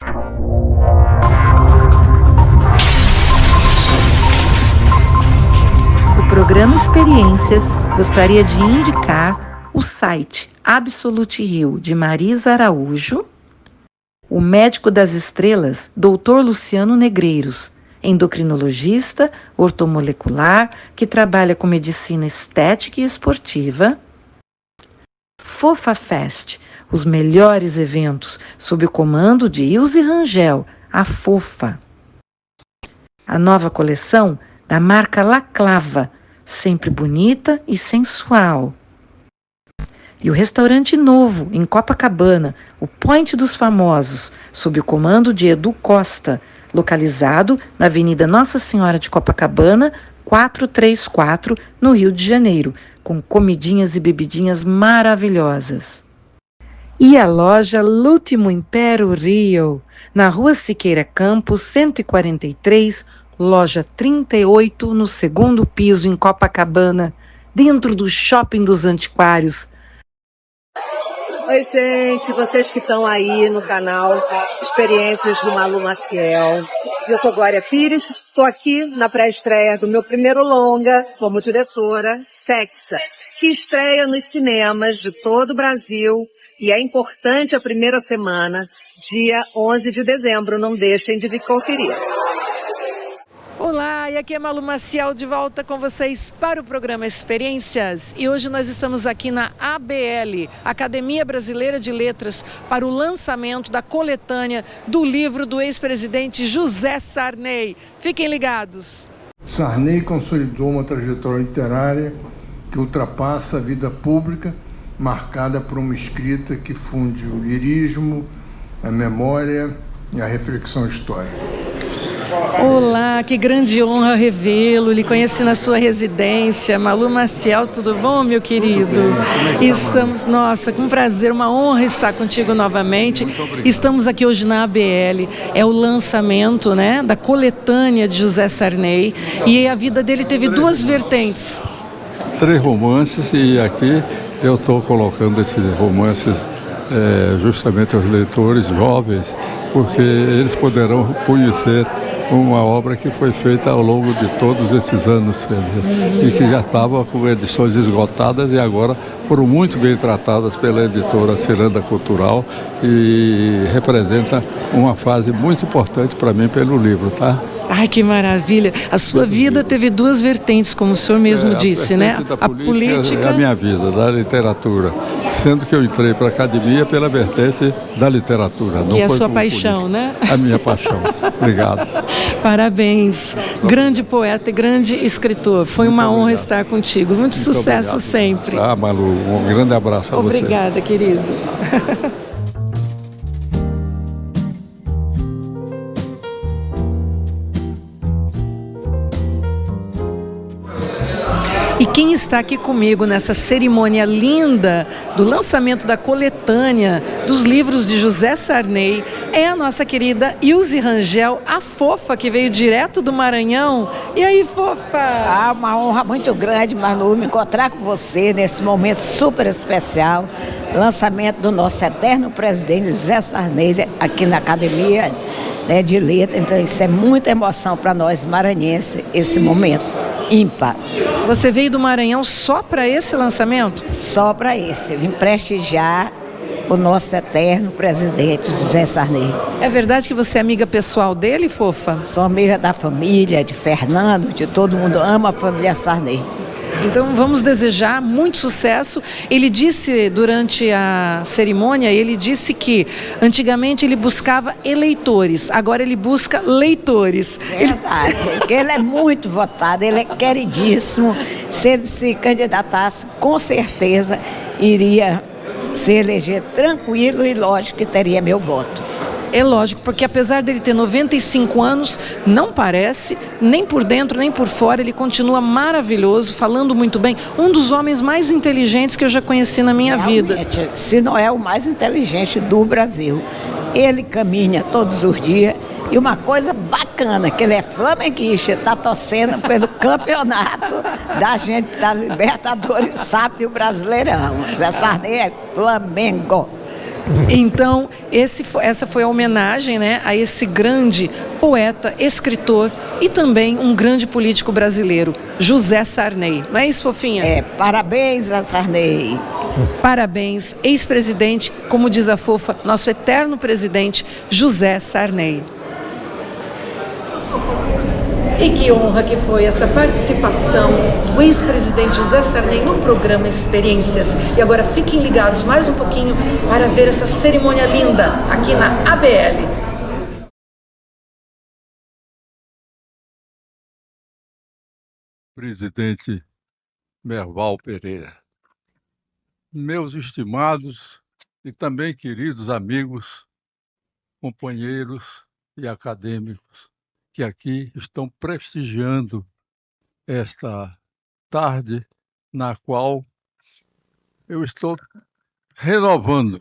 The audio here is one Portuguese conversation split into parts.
O programa Experiências gostaria de indicar o site Absolute Heal, de Marisa Araújo, o médico das estrelas, Dr. Luciano Negreiros, endocrinologista ortomolecular que trabalha com medicina estética e esportiva, Fofa Fest, os melhores eventos sob o comando de Ilse Rangel, a Fofa. A nova coleção da marca La Clava, sempre bonita e sensual. E o restaurante novo, em Copacabana, o Point dos Famosos, sob o comando de Edu Costa, localizado na Avenida Nossa Senhora de Copacabana, 434, no Rio de Janeiro, com comidinhas e bebidinhas maravilhosas. E a loja L'Ultimo Impero Rio, na Rua Siqueira Campos, 143, loja 38, no segundo piso, em Copacabana, dentro do Shopping dos Antiquários. Oi, gente, vocês que estão aí no canal Experiências do Malu Maciel. Eu sou Glória Pires, estou aqui na pré-estreia do meu primeiro longa como diretora, Sexa, que estreia nos cinemas de todo o Brasil e é importante a primeira semana, dia 11 de dezembro, não deixem de vir conferir. Olá, e aqui é Malu Maciel de volta com vocês para o programa Experiências. E hoje nós estamos aqui na ABL, Academia Brasileira de Letras, para o lançamento da coletânea do livro do ex-presidente José Sarney. Fiquem ligados. Sarney consolidou uma trajetória literária que ultrapassa a vida pública, marcada por uma escrita que funde o lirismo, a memória e a reflexão histórica. Olá, que grande honra revê-lo. Lhe conheci na sua residência. Malu Maciel, tudo bom, meu querido? Estamos, nossa, com prazer, uma honra estar contigo novamente. Estamos aqui hoje na ABL. É o lançamento, né, da coletânea de José Sarney. E a vida dele teve duas vertentes. 3 romances e aqui eu estou colocando esses romances justamente aos leitores jovens, porque eles poderão conhecer uma obra que foi feita ao longo de todos esses anos e que já estava com edições esgotadas e agora foram muito bem tratadas pela editora Ciranda Cultural e representa uma fase muito importante para mim pelo livro, tá? Ai, que maravilha! A sua vida teve duas vertentes, como o senhor mesmo disse, né? A política é a minha vida, da literatura. Sendo que eu entrei para a academia pela vertente da literatura. Que é a sua paixão, né? A minha paixão. Obrigado. Parabéns. Grande poeta e grande escritor. Foi uma honra estar contigo. Muito sucesso obrigado. Sempre. Ah, Malu, um grande abraço a você. Obrigada, querido. E quem está aqui comigo nessa cerimônia linda do lançamento da coletânea dos livros de José Sarney é a nossa querida Ilse Rangel, a Fofa, que veio direto do Maranhão. E aí, Fofa? Ah, uma honra muito grande, Malu, me encontrar com você nesse momento super especial. Lançamento do nosso eterno presidente José Sarney aqui na Academia, né, de Letras. Então isso é muita emoção para nós maranhenses, esse momento ímpar. Você veio do Maranhão só para esse lançamento? Só para esse, eu vim prestigiar o nosso eterno presidente José Sarney. É verdade que você é amiga pessoal dele, Fofa? Sou amiga da família, de Fernando, de todo mundo, ama a família Sarney. Então vamos desejar muito sucesso. Ele disse durante a cerimônia, ele disse que antigamente ele buscava eleitores, agora ele busca leitores. Verdade, porque ele é muito votado, ele é queridíssimo. Se ele se candidatasse, com certeza iria se eleger tranquilo e lógico que teria meu voto. É lógico, porque apesar dele ter 95 anos, não parece, nem por dentro, nem por fora, ele continua maravilhoso, falando muito bem. Um dos homens mais inteligentes que eu já conheci na minha vida. Se não é o mais inteligente do Brasil. Ele caminha todos os dias. E uma coisa bacana, que ele é flamenguista, está torcendo pelo campeonato da gente da Libertadores, sabe, o Brasileirão. Zé Sarney é Flamengo. Então, essa foi a homenagem, né, a esse grande poeta, escritor e também um grande político brasileiro, José Sarney. Não é isso, fofinha? Parabéns a Sarney. Parabéns, ex-presidente, como diz a fofa, nosso eterno presidente, José Sarney. E que honra que foi essa participação do ex-presidente José Sarney no programa Experiências. E agora fiquem ligados mais um pouquinho para ver essa cerimônia linda aqui na ABL. Presidente Merval Pereira, meus estimados e também queridos amigos, companheiros e acadêmicos que aqui estão prestigiando esta tarde na qual eu estou renovando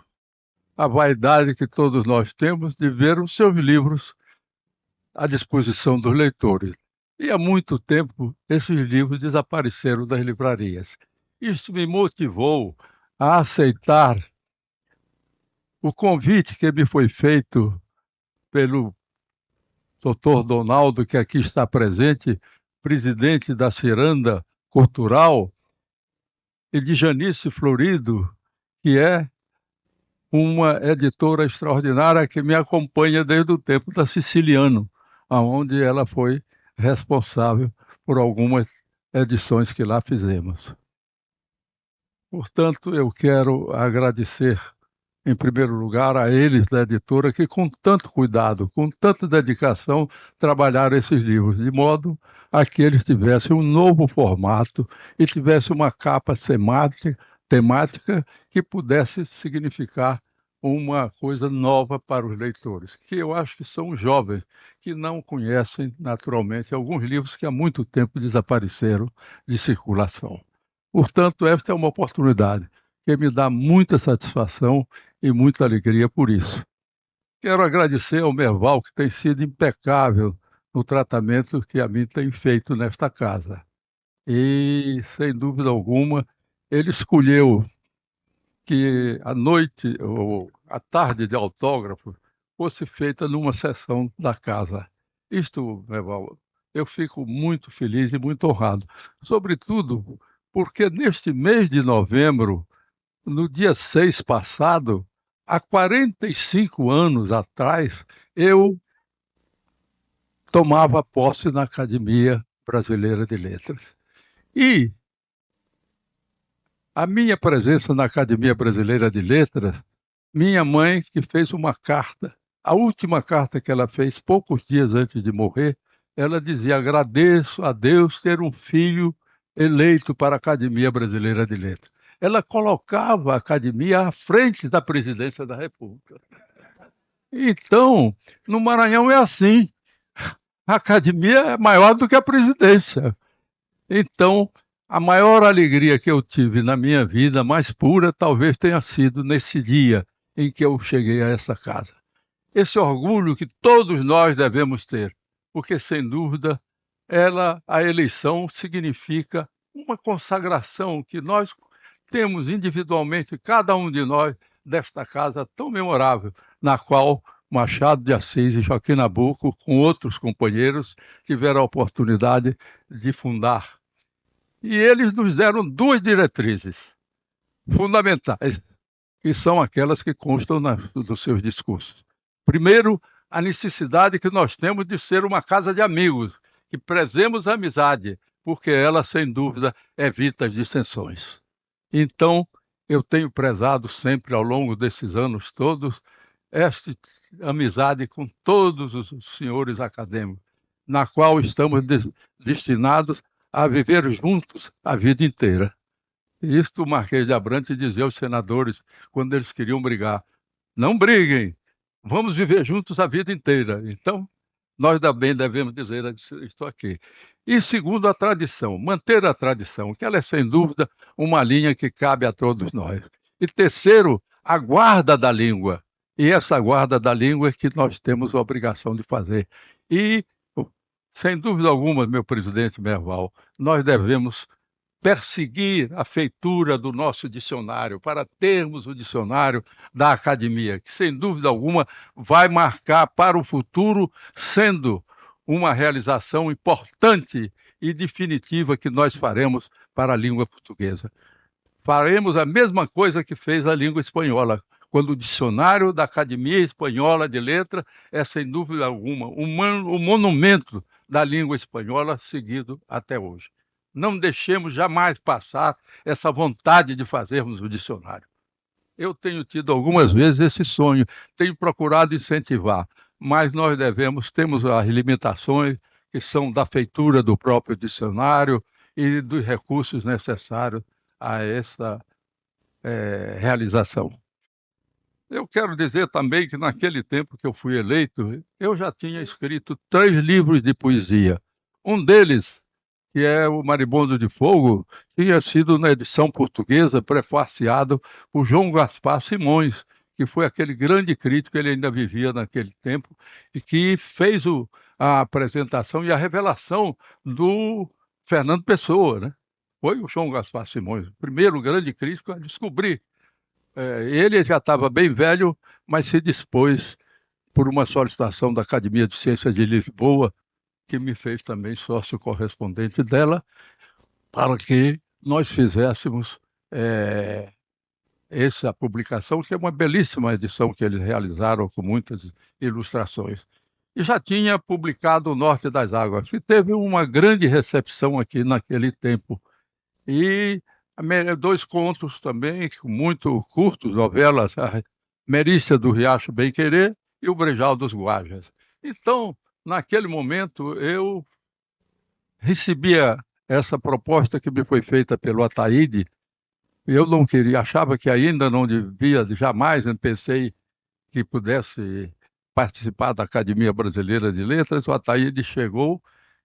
a vaidade que todos nós temos de ver os seus livros à disposição dos leitores. E há muito tempo esses livros desapareceram das livrarias. Isso me motivou a aceitar o convite que me foi feito pelo Dr. Donaldo, que aqui está presente, presidente da Ciranda Cultural, e de Janice Florido, que é uma editora extraordinária que me acompanha desde o tempo da Siciliano, onde ela foi responsável por algumas edições que lá fizemos. Portanto, eu quero agradecer, em primeiro lugar, a eles da editora que, com tanto cuidado, com tanta dedicação, trabalharam esses livros, de modo a que eles tivessem um novo formato e tivessem uma capa temática que pudesse significar uma coisa nova para os leitores, que eu acho que são os jovens, que não conhecem, naturalmente, alguns livros que há muito tempo desapareceram de circulação. Portanto, esta é uma oportunidade que me dá muita satisfação e muita alegria por isso. Quero agradecer ao Merval, que tem sido impecável no tratamento que a mim tem feito nesta casa. E, sem dúvida alguma, ele escolheu que a noite ou a tarde de autógrafo fosse feita numa sessão da casa. Isto, Merval, eu fico muito feliz e muito honrado. Sobretudo porque neste mês de novembro, no dia 6 passado, há 45 anos atrás, eu tomava posse na Academia Brasileira de Letras. E a minha presença na Academia Brasileira de Letras, minha mãe que fez uma carta, a última carta que ela fez, poucos dias antes de morrer, ela dizia: agradeço a Deus ter um filho eleito para a Academia Brasileira de Letras. Ela colocava a academia à frente da presidência da República. Então, no Maranhão é assim. A academia é maior do que a presidência. Então, a maior alegria que eu tive na minha vida, mais pura, talvez tenha sido nesse dia em que eu cheguei a essa casa. Esse orgulho que todos nós devemos ter, porque, sem dúvida, a eleição significa uma consagração que nós temos individualmente, cada um de nós, desta casa tão memorável, na qual Machado de Assis e Joaquim Nabuco, com outros companheiros, tiveram a oportunidade de fundar. E eles nos deram duas diretrizes fundamentais, que são aquelas que constam dos seus discursos. Primeiro, a necessidade que nós temos de ser uma casa de amigos, que prezemos a amizade, porque ela, sem dúvida, evita as dissensões. Então, eu tenho prezado sempre, ao longo desses anos todos, esta amizade com todos os senhores acadêmicos, na qual estamos destinados a viver juntos a vida inteira. Isto o Marquês de Abrantes dizia aos senadores quando eles queriam brigar: não briguem, vamos viver juntos a vida inteira. Então, nós também devemos dizer isto aqui. E segundo, a tradição, manter a tradição, que ela é sem dúvida uma linha que cabe a todos nós. E terceiro, a guarda da língua. E essa guarda da língua é que nós temos a obrigação de fazer. E, sem dúvida alguma, meu presidente Merval, nós devemos perseguir a feitura do nosso dicionário, para termos o dicionário da academia, que sem dúvida alguma vai marcar para o futuro, sendo uma realização importante e definitiva que nós faremos para a língua portuguesa. Faremos a mesma coisa que fez a língua espanhola, quando o dicionário da Academia Espanhola de Letras é, sem dúvida alguma, o monumento da língua espanhola seguido até hoje. Não deixemos jamais passar essa vontade de fazermos o dicionário. Eu tenho tido algumas vezes esse sonho, tenho procurado incentivar, mas nós temos as limitações que são da feitura do próprio dicionário e dos recursos necessários a essa realização. Eu quero dizer também que naquele tempo que eu fui eleito, eu já tinha escrito 3 livros de poesia. Um deles, que é o Maribondo de Fogo, tinha sido na edição portuguesa, prefaciado por João Gaspar Simões, que foi aquele grande crítico, ele ainda vivia naquele tempo, e que fez a apresentação e a revelação do Fernando Pessoa, né? Foi o João Gaspar Simões, o primeiro grande crítico a descobrir. Ele já estava bem velho, mas se dispôs, por uma solicitação da Academia de Ciências de Lisboa, que me fez também sócio correspondente dela, para que nós fizéssemos essa publicação, que é uma belíssima edição que eles realizaram com muitas ilustrações. E já tinha publicado O Norte das Águas, que teve uma grande recepção aqui naquele tempo. E 2 contos também, muito curtos, novelas, a Merícia do Riacho Bem Querer e O Brejal dos Guajas. Então, naquele momento, eu recebia essa proposta que me foi feita pelo Ataíde. Eu não queria, achava que ainda não devia, jamais pensei que pudesse participar da Academia Brasileira de Letras. O Ataíde chegou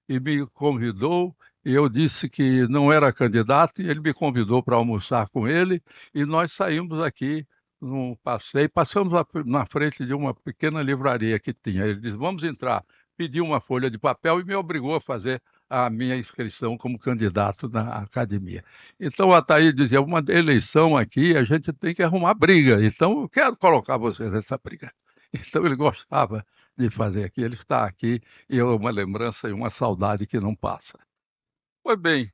e me convidou, e eu disse que não era candidato, e ele me convidou para almoçar com ele, e nós saímos aqui num passeio, passamos na frente de uma pequena livraria que tinha. Ele disse, vamos entrar. Pediu uma folha de papel e me obrigou a fazer a minha inscrição como candidato na academia. Então, a Ataíde dizia, uma eleição aqui, a gente tem que arrumar briga, então eu quero colocar você nessa briga. Então, ele gostava de fazer aqui, ele está aqui, e é uma lembrança e uma saudade que não passa. Pois bem,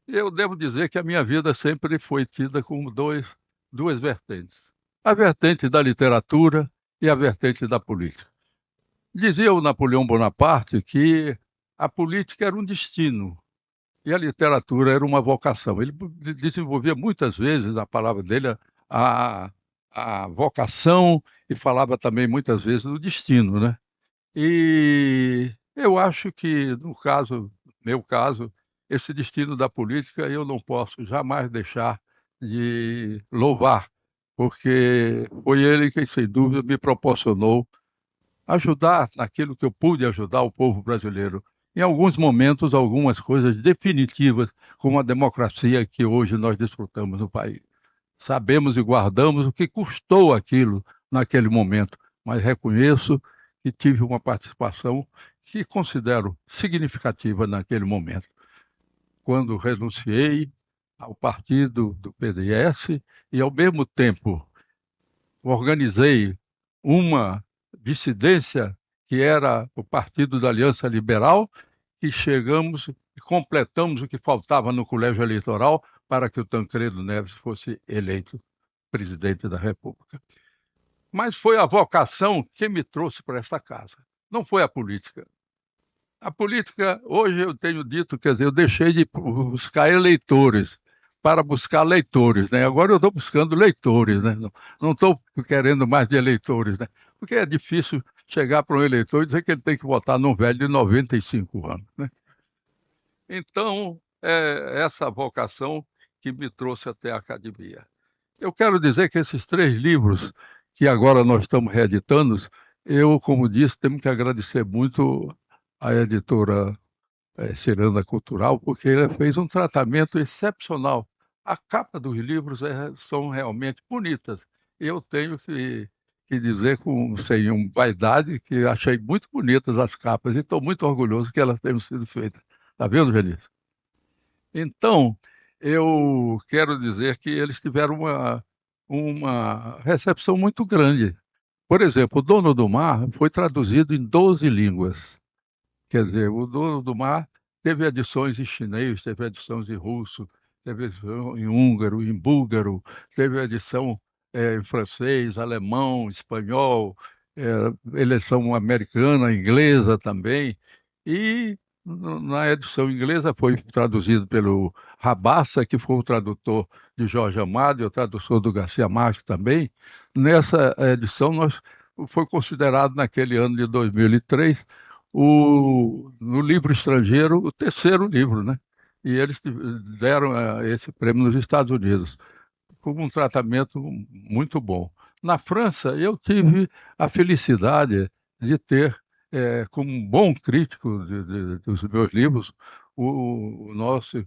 eu devo dizer que a minha vida sempre foi tida como duas vertentes. A vertente da literatura e a vertente da política. Dizia o Napoleão Bonaparte que a política era um destino e a literatura era uma vocação. Ele desenvolvia muitas vezes, na palavra dele, a vocação e falava também muitas vezes do destino, né? E eu acho que, no meu caso, esse destino da política eu não posso jamais deixar de louvar, porque foi ele que, sem dúvida, me proporcionou ajudar naquilo que eu pude ajudar o povo brasileiro. Em alguns momentos, algumas coisas definitivas, como a democracia que hoje nós desfrutamos no país. Sabemos e guardamos o que custou aquilo naquele momento, mas reconheço que tive uma participação que considero significativa naquele momento. Quando renunciei ao partido do PDS e, ao mesmo tempo, organizei uma dissidência que era o Partido da Aliança Liberal, que chegamos e completamos o que faltava no colégio eleitoral para que o Tancredo Neves fosse eleito presidente da República. Mas foi a vocação que me trouxe para esta casa, não foi a política. A política, hoje eu tenho dito, quer dizer, eu deixei de buscar eleitores para buscar leitores, né? Agora eu estou buscando leitores, né? Não estou querendo mais de eleitores, né? Porque é difícil chegar para um eleitor e dizer que ele tem que votar num velho de 95 anos, né? Então, é essa vocação que me trouxe até a academia. Eu quero dizer que esses 3 livros que agora nós estamos reeditando, eu, como disse, temos que agradecer muito à editora Ciranda Cultural, porque ela fez um tratamento excepcional. A capa dos livros são realmente bonitas. Eu tenho que dizer, sem vaidade, que achei muito bonitas as capas e estou muito orgulhoso que elas tenham sido feitas. Está vendo, Vinícius? Então, eu quero dizer que eles tiveram uma recepção muito grande. Por exemplo, O Dono do Mar foi traduzido em 12 línguas. Quer dizer, O Dono do Mar teve edições em chinês, teve edições em russo, teve edição em húngaro, em búlgaro, teve edição em francês, alemão, espanhol, eleição americana, inglesa também. E na edição inglesa foi traduzido pelo Rabassa, que foi o tradutor de Jorge Amado e o tradutor do Garcia Marques também. Nessa edição, foi considerado, naquele ano de 2003, no livro estrangeiro, o terceiro livro, né? E eles deram esse prêmio nos Estados Unidos, com um tratamento muito bom. Na França, eu tive a felicidade de ter, como um bom crítico dos meus livros, o nosso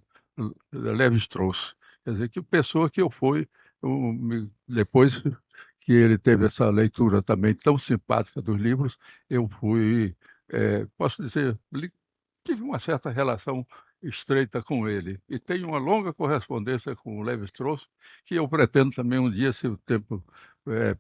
Lévi-Strauss. Quer dizer, que pessoa que eu fui, depois que ele teve essa leitura também tão simpática dos livros, eu fui, posso dizer, tive uma certa relação estreita com ele. E tenho uma longa correspondência com o Lévi-Strauss, que eu pretendo também um dia, se o tempo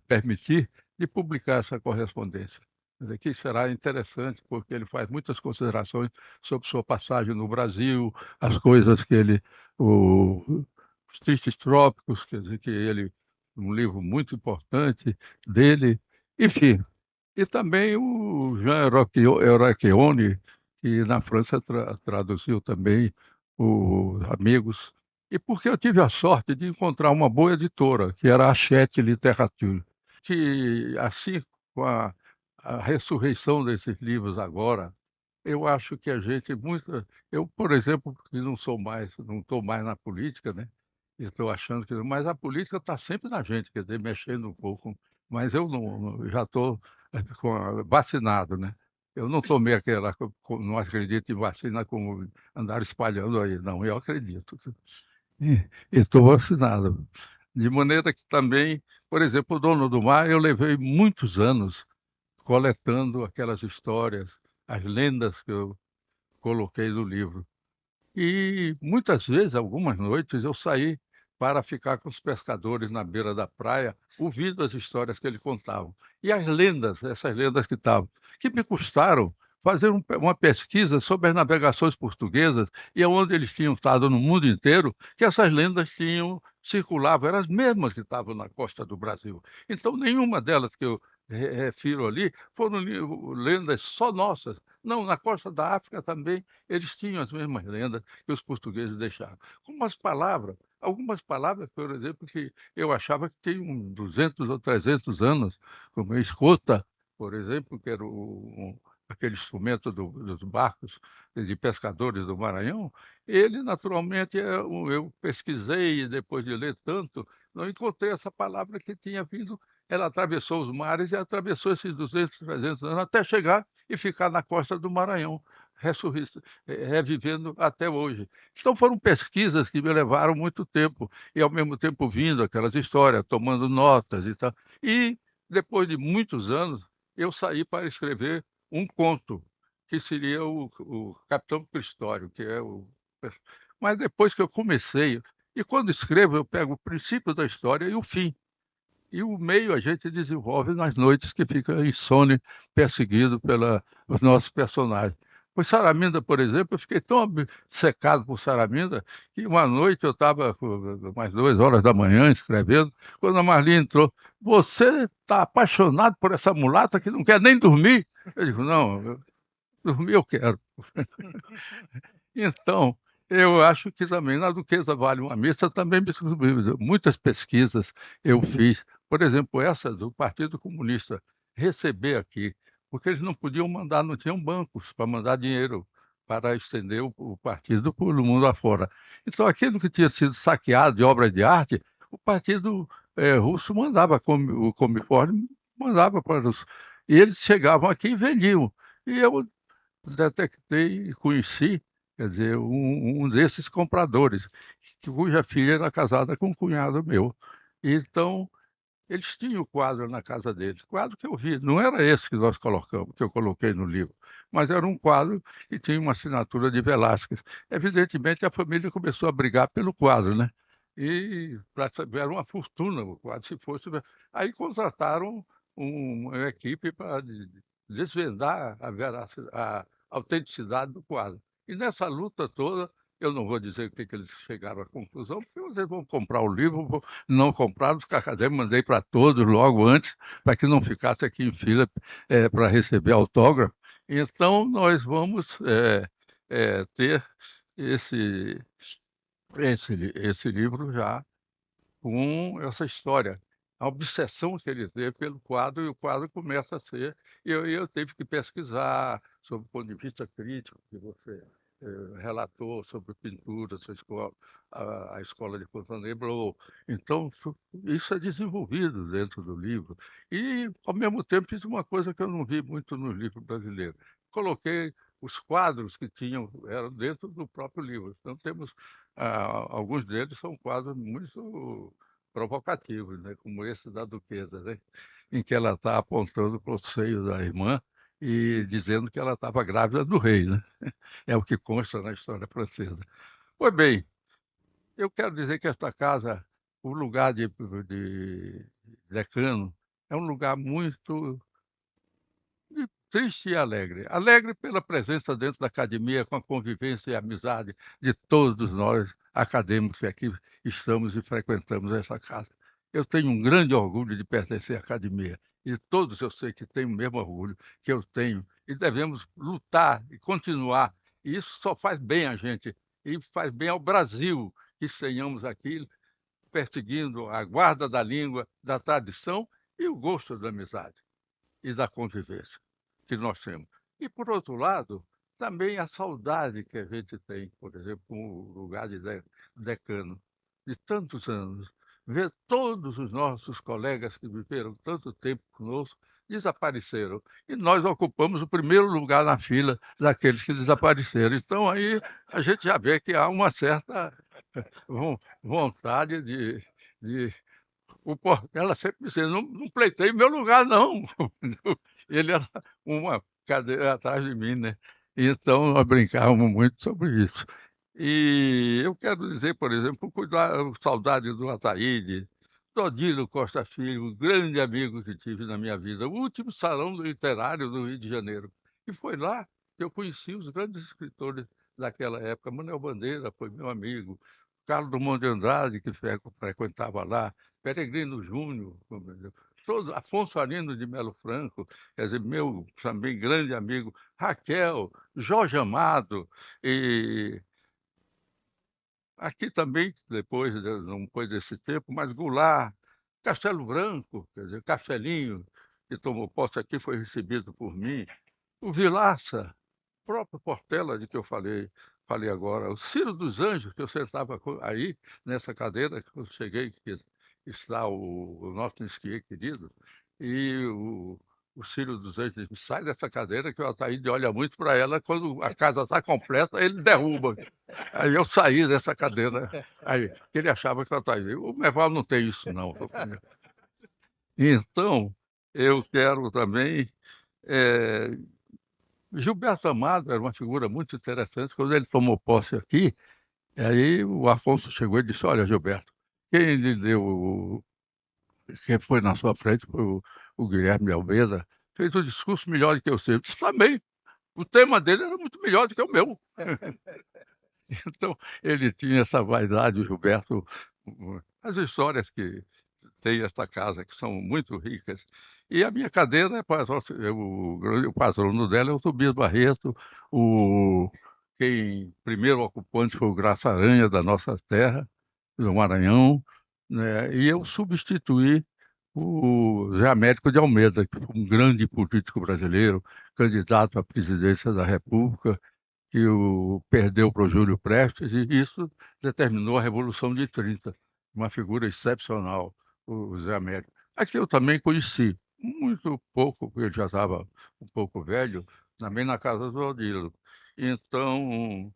permitir, de publicar essa correspondência. Quer dizer, que será interessante, porque ele faz muitas considerações sobre sua passagem no Brasil, as coisas que ele, os Tristes Trópicos, quer dizer, que ele, um livro muito importante dele, enfim. E também o Jean Euracchione, que na França traduziu também os Amigos. E porque eu tive a sorte de encontrar uma boa editora, que era a Hachette Littérature, que, assim, com a ressurreição desses livros agora, eu acho que a gente muito. Eu, por exemplo, que não estou mais na política, né? Estou achando que. Mas a política está sempre na gente, quer dizer, mexendo um pouco. Mas eu já estou vacinado, né? Eu não tomei aquela, não acredito em vacina como andar espalhando aí, não, eu acredito. E estou vacinado. De maneira que também, por exemplo, o Dono do Mar, eu levei muitos anos coletando aquelas histórias, as lendas que eu coloquei no livro. E muitas vezes, algumas noites, eu saí para ficar com os pescadores na beira da praia, ouvindo as histórias que eles contavam. E as lendas, essas lendas que estavam, que me custaram fazer uma pesquisa sobre as navegações portuguesas e onde eles tinham estado no mundo inteiro, que essas lendas circulavam, eram as mesmas que estavam na costa do Brasil. Então, nenhuma delas que eu refiro ali foram lendas só nossas. Não, na costa da África também eles tinham as mesmas lendas que os portugueses deixaram. Com algumas palavras, por exemplo, que eu achava que tinham 200 ou 300 anos, como a escota, por exemplo, que era aquele instrumento dos barcos de pescadores do Maranhão. Ele, naturalmente, eu pesquisei, e depois de ler tanto, não encontrei essa palavra que tinha vindo. Ela atravessou os mares e atravessou esses 200, 300 anos, até chegar e ficar na costa do Maranhão, revivendo até hoje. Então foram pesquisas que me levaram muito tempo, e ao mesmo tempo vindo aquelas histórias, tomando notas e tal. E depois de muitos anos, eu saí para escrever um conto, que seria o Capitão Cristório, que é o. Mas depois que eu comecei, e quando escrevo, eu pego o princípio da história e o fim. E o meio a gente desenvolve nas noites que fica insone, perseguido pelos nossos personagens. Pois Saraminda, por exemplo, eu fiquei tão secado por Saraminda que uma noite eu estava umas 2 horas da manhã escrevendo, quando a Marli entrou. Você está apaixonado por essa mulata que não quer nem dormir? Eu digo, não, dormir eu quero. Então, eu acho que também na Duquesa Vale uma Missa também muitas pesquisas eu fiz. Por exemplo, essa do Partido Comunista, receber aqui, porque eles não podiam mandar, não tinham bancos para mandar dinheiro para estender o partido pelo mundo afora. Então, aquilo que tinha sido saqueado de obras de arte, o partido russo mandava, o Comiform mandava para os. E eles chegavam aqui e vendiam. E eu detectei e conheci, quer dizer, um desses compradores, cuja filha era casada com um cunhado meu. Então, eles tinham o quadro na casa deles, quadro que eu vi, não era esse que nós colocamos, que eu coloquei no livro, mas era um quadro que tinha uma assinatura de Velázquez. Evidentemente, a família começou a brigar pelo quadro, né? E era uma fortuna o quadro, se fosse. Aí contrataram uma equipe para desvendar a autenticidade do quadro. E nessa luta toda, eu não vou dizer o que eles chegaram à conclusão, porque vocês vão comprar o livro, não compraram, os acadêmicos mandei para todos logo antes, para que não ficasse aqui em fila para receber autógrafo. Então, nós vamos ter esse, esse livro já com essa história. A obsessão que ele teve pelo quadro, e o quadro começa a ser. Eu tive que pesquisar sobre o ponto de vista crítico, que você relatou sobre pintura, sua escola, a escola de Fontainebleau. Então, isso é desenvolvido dentro do livro. E, ao mesmo tempo, fiz uma coisa que eu não vi muito no livro brasileiro. Coloquei os quadros que tinham, eram dentro do próprio livro. Então, temos, alguns deles são quadros muito provocativos, né? Como esse da Duquesa, né? Em que ela está apontando para o seio da irmã e dizendo que ela estava grávida do rei, né? É o que consta na história francesa. Pois bem, eu quero dizer que esta casa, o lugar de decano, é um lugar muito triste e alegre. Alegre pela presença dentro da academia, com a convivência e a amizade de todos nós acadêmicos que aqui estamos e frequentamos essa casa. Eu tenho um grande orgulho de pertencer à academia. E todos eu sei que têm o mesmo orgulho que eu tenho. E devemos lutar e continuar. E isso só faz bem a gente. E faz bem ao Brasil que tenhamos aqui perseguindo a guarda da língua, da tradição e o gosto da amizade e da convivência que nós temos. E, por outro lado, também a saudade que a gente tem, por exemplo, com o lugar de decano, de tantos anos, ver todos os nossos colegas que viveram tanto tempo conosco desapareceram. E nós ocupamos o primeiro lugar na fila daqueles que desapareceram. Então, aí a gente já vê que há uma certa vontade de o Portela sempre dizia, não pleitei meu lugar, não. Ele era uma cadeira atrás de mim, né? Então, nós brincávamos muito sobre isso. E eu quero dizer, por exemplo, saudade do Ataíde, do Odilo Costa Filho, um grande amigo que tive na minha vida, o último salão literário do Rio de Janeiro. E foi lá que eu conheci os grandes escritores daquela época. Manuel Bandeira foi meu amigo, Carlos Drummond de Andrade, que frequentava lá, Peregrino Júnior, Afonso Arino de Melo Franco, quer dizer, meu também grande amigo, Raquel, Jorge Amado, e aqui também, não foi desse tempo, mas Goulart, Castelo Branco, quer dizer, Castelinho, que tomou posse aqui, foi recebido por mim, o Vilaça, o próprio Portela, de que eu falei agora, o Ciro dos Anjos, que eu sentava aí, nessa cadeira, que eu cheguei, que está o nosso esquiê querido, e o Ciro dos Anjos diz, sai dessa cadeira que o Ataíde olha muito para ela, quando a casa está completa, ele derruba. Aí eu saí dessa cadeira, aí ele achava que eu estava. O Merval não tem isso, não. Então, eu quero também. eh, Gilberto Amado era uma figura muito interessante. Quando ele tomou posse aqui, aí o Afonso chegou e disse: Olha, Gilberto, quem lhe deu, quem foi na sua frente foi o Guilherme Almeida, fez um discurso melhor do que eu sei. Eu disse: Também. O tema dele era muito melhor do que o meu. Então, ele tinha essa vaidade, o Gilberto, as histórias que tem esta casa, que são muito ricas. E a minha cadeira, o patrono dela é o Tobias Barreto, quem primeiro ocupante foi o Graça Aranha, da nossa terra, do Maranhão, né? E eu substituí o Zé Américo de Almeida, que foi um grande político brasileiro, candidato à presidência da República, que perdeu para o Júlio Prestes, e isso determinou a Revolução de 30, uma figura excepcional, o Zé Américo. Aqui eu também conheci, muito pouco, porque ele já estava um pouco velho, também na casa do Odilo. Então,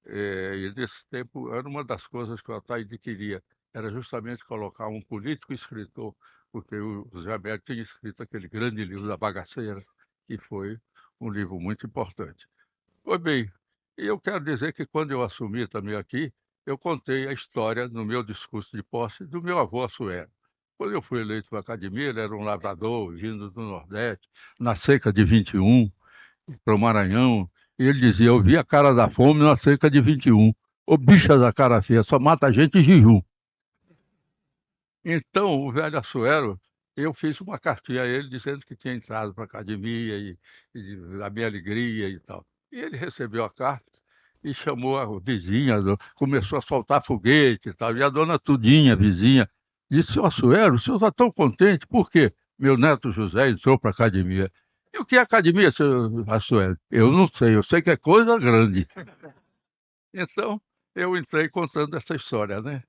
e nesse tempo, era uma das coisas que o Ataíde queria, era justamente colocar um político escritor porque o Zé Américo tinha escrito aquele grande livro da Bagaceira, que foi um livro muito importante. Pois bem, e eu quero dizer que quando eu assumi também aqui, eu contei a história no meu discurso de posse do meu avô Assuero. Quando eu fui eleito para a academia, ele era um lavrador vindo do Nordeste, na seca de 21, para o Maranhão, e ele dizia: eu vi a cara da fome na seca de 21. Ô bicha da cara feia, só mata a gente em jejum. Então, o velho Assuero, eu fiz uma cartinha a ele dizendo que tinha entrado para a academia e a minha alegria e tal. E ele recebeu a carta e chamou a vizinha, começou a soltar foguete e tal. E a dona Tudinha, vizinha, disse: seu Assuero, o senhor está tão contente, por quê? Meu neto José entrou para a academia. E o que é academia, seu Assuero? Eu não sei, eu sei que é coisa grande. Então, eu entrei contando essa história, né?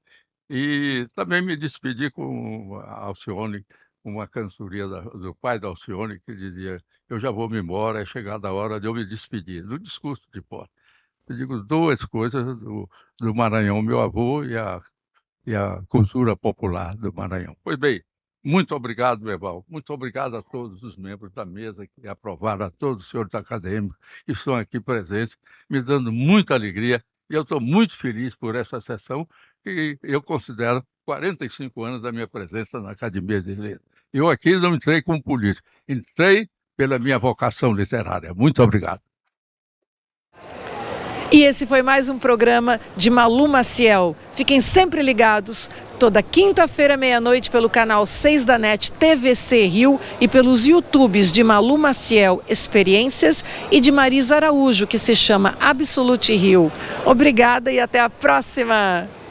E também me despedi com a Alcione, uma cantoria do pai da Alcione, que dizia: eu já vou me embora, é chegada a hora de eu me despedir, no discurso de posse. Eu digo duas coisas do Maranhão, meu avô e a cultura popular do Maranhão. Pois bem, muito obrigado, Eval. Muito obrigado a todos os membros da mesa que aprovaram, a todos os senhores acadêmicos que estão aqui presentes, me dando muita alegria. E eu estou muito feliz por essa sessão, que eu considero 45 anos da minha presença na Academia de Letras. Eu aqui não entrei como político, entrei pela minha vocação literária. Muito obrigado. E esse foi mais um programa de Malu Maciel. Fiquem sempre ligados, toda quinta-feira, meia-noite, pelo canal 6 da NET TVC Rio e pelos YouTubes de Malu Maciel Experiências e de Marisa Araújo, que se chama Absolute Rio. Obrigada e até a próxima!